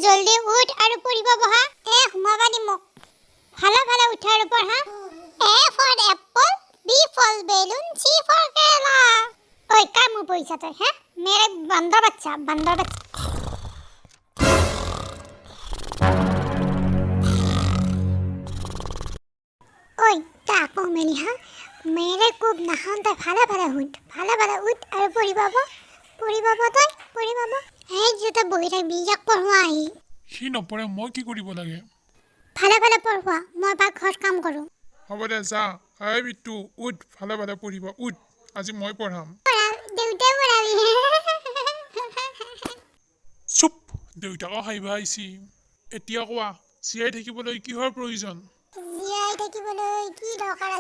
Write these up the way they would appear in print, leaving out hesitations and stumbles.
জলদি উঠ আৰু পঢ়িব বহা সোমাবা দি মোক ভালা ভালা উঠা আৰু পঢ়া A for apple B for balloon C for केला ओए काय मुंह पॉइसा तय हैं मेरे बंदर बच्चा ओए ताको मेली हां मेरे को नहान तय भाला भाला उठ আৰু পঢ়িবা তই পঢ়িবা এই যেটা বহি থাক বিয়াক পঢ়োৱা আহি সি নপঢ়ে মই কি কৰিব লাগে ভালা পঢ়োৱা মই ঘৰত কাম কৰো হ'ব দে যা এই বিট্টু উঠ ভালে পঢ়িব উঠ আজি মই পঢ়াম দেউতাই পঢ়াবি চুপ দেউতাকো হাঁহিব আহিছি এতিয়া কোৱা জীয়াই থাকিবলৈ কিহৰ প্ৰয়োজন জীয়াই থাকিবলৈ কি দৰকাৰ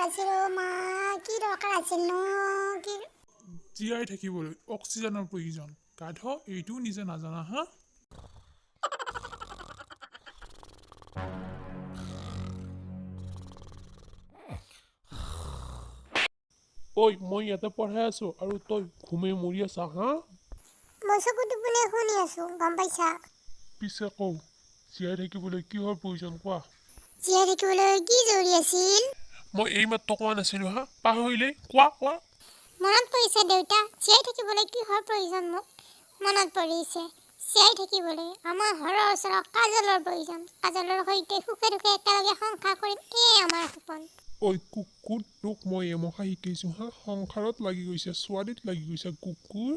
আছিল অ মা কি দৰকাৰ আছিল ন কি জীয়াই থাকিবলৈ অক্সিজেনৰ প্ৰয়োজন গাধ এইটো নিজে নাজানা হা ঐ মই ইয়াতে পঢ়াই আছো আৰু তই ঘুমে মৰি আছা হা মই চকুটো বুলে শুনি আছো গম পাইছা পিছে কও জীয়াই থাকিবলৈ কিহৰ প্ৰয়োজন কোৱা জীয়াই থাকিবলৈ কি জৰুৰী আছিল মই এইমাত্ৰ কোৱা নাছিলো হা পাহৰিলে কোৱা মনত পৰিছে দেউতা জীয়াই থাকিবলৈ কিহৰ প্ৰয়োজন মোক মনত পৰিছে জীয়াই থাকিবলৈ আমাৰ ঘৰৰ ওচৰত কাজলৰ প্ৰয়োজন কাজলৰ সৈতে সুখে দুখে একেলগে সংসাৰ কৰিম এই আমাৰ সপোন ঐ কুকুৰ তোক মই এমখা শিকাইছো হা সংসাৰত লাগি গৈছে ছোৱালীত লাগি গৈছে কুকুৰ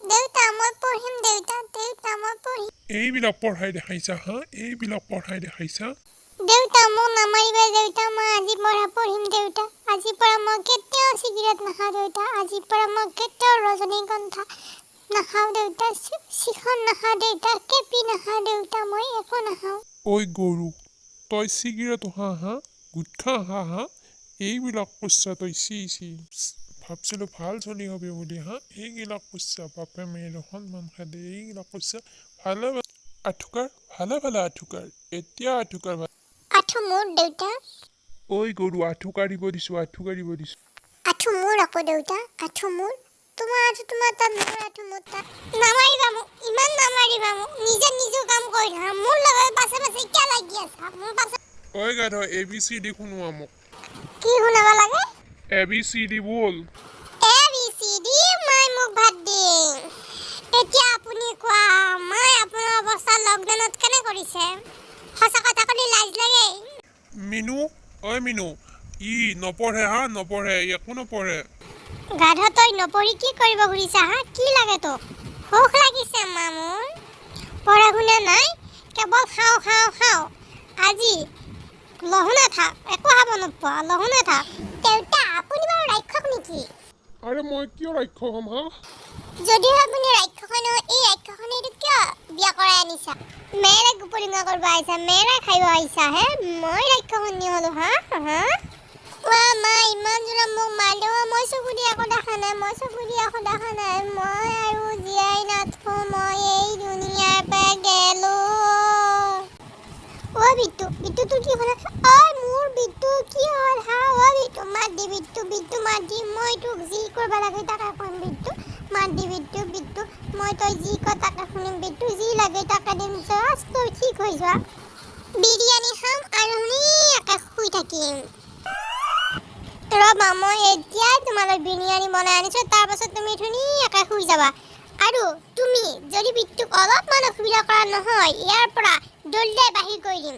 দেউতা মই পঢ়িম দেউতা মই পঢ়িম এইবিলাক পঢ়াই দেখাইছা হা দেউতা মোক নামাৰিবা দেউতা মই আজি পৰা পঢ়িম দেউতা আজি পৰা মই কেতিয়াও চিগাৰেট নাখাওঁ দেউতা আজি পৰা মই কেতিয়াও ৰজনীগন্ধা নাখাওঁ দেউতা শিখন নাখাওঁ দেউতা কেপি নাখাওঁ দেউতা মই একো নাখাওঁ ঐ গৰু তই চিগাৰেট হা গুটখা হা এইবিলাক কৈছা তই চি ভাবছিলো ভাল চলি হবে বুলি হা এইবিলাক কৈছা বাপে মেয়েৰ সন্মান খাদে এইবিলাক কৈছা ভালে আঠুকাৰ এতিয়া আঠুকাৰ আঠু মোৰ দেউতা ঐ গৰু আঠু কাঢ়িব দিছো আঠু মোৰ আকৌ দেউতা আঠু মোৰ তোমাৰ তাত মোৰ আঠু মোৰ তাত নামাৰিবা মোক ইমান নামাৰিবা মোক নিজে কাম কৰি থাকা মোৰ লগত পাছে কিয় লাগি আছা মোৰ পাছে ঐ গাধ ABCD শুনোৱা মোক কি শুনাব লাগে ABCD বল ABCD মই মোক ভাত দিম এতিয়া আপুনি কোৱা মই আপোনাৰ অৱস্থা লকডাউনত কেনে কৰিছে সঁচা কথা ক'লে লাজ লাগে মিনু ই নপঢ়ে একো নপঢ়ে গাধা তই নপঢ়ি কি কৰিব খুজিছা হা কি লাগে তোক ভোক লাগিছে মা মোৰ পঢ়া শুনা নাই কেৱল খাওঁ আজি লহুনে থাক একো খাব নোপোৱা লহুনে থাক দেউতা আপুনি বাৰু ৰাক্ষস নেকি আৰে মই কিয় ৰাক্ষস হ'ম হা যদিও আপুনি ৰাক্ষস নহয় এই ৰাক্ষসনে এইটো কিয় বিয়া কৰাই আনিছা মেৰে গোপৰিঙা কৰিব আহিছা মেৰে খাইব আহিছা হে মই ৰাক্ষসনী হ'লো হা মা ইমান জোৰে মোক মাৰিলেও মই চকু দি একো দেখা নাই মই আৰু জীয়াই নাথো মই এই দুনিয়াৰ পৰা গেলো অ বিট্টু তোৰ কি হ'ল ঐ মোৰ বিট্টু কি হ'ল হা অ বিট্টু মাত দি বিট্টু মাত দি মই তোক যি কৰিব লাগে তাকে কৰিম বিট্টু মাত দি বিট্টু মই তই যি ক তাকে শুনিম বিট্টু যি লাগে তাকে দিম জাষ্ট তই ঠিক হৈ যোৱা বিৰিয়ানী খাম আৰু ধুনীয়াকৈ শুই থাকিম ৰবা মই এতিয়াই তোমালৈ বিৰিয়ানী বনাই আনিছো তাৰপাছত তুমি ধুনীয়াকৈ শুই যাবা আৰু তুমি যদি বিট্টুক অলপমান অসুবিধা কৰা নহয় ইয়াৰ পৰা দলিয়াই বাহিৰ কৰি দিম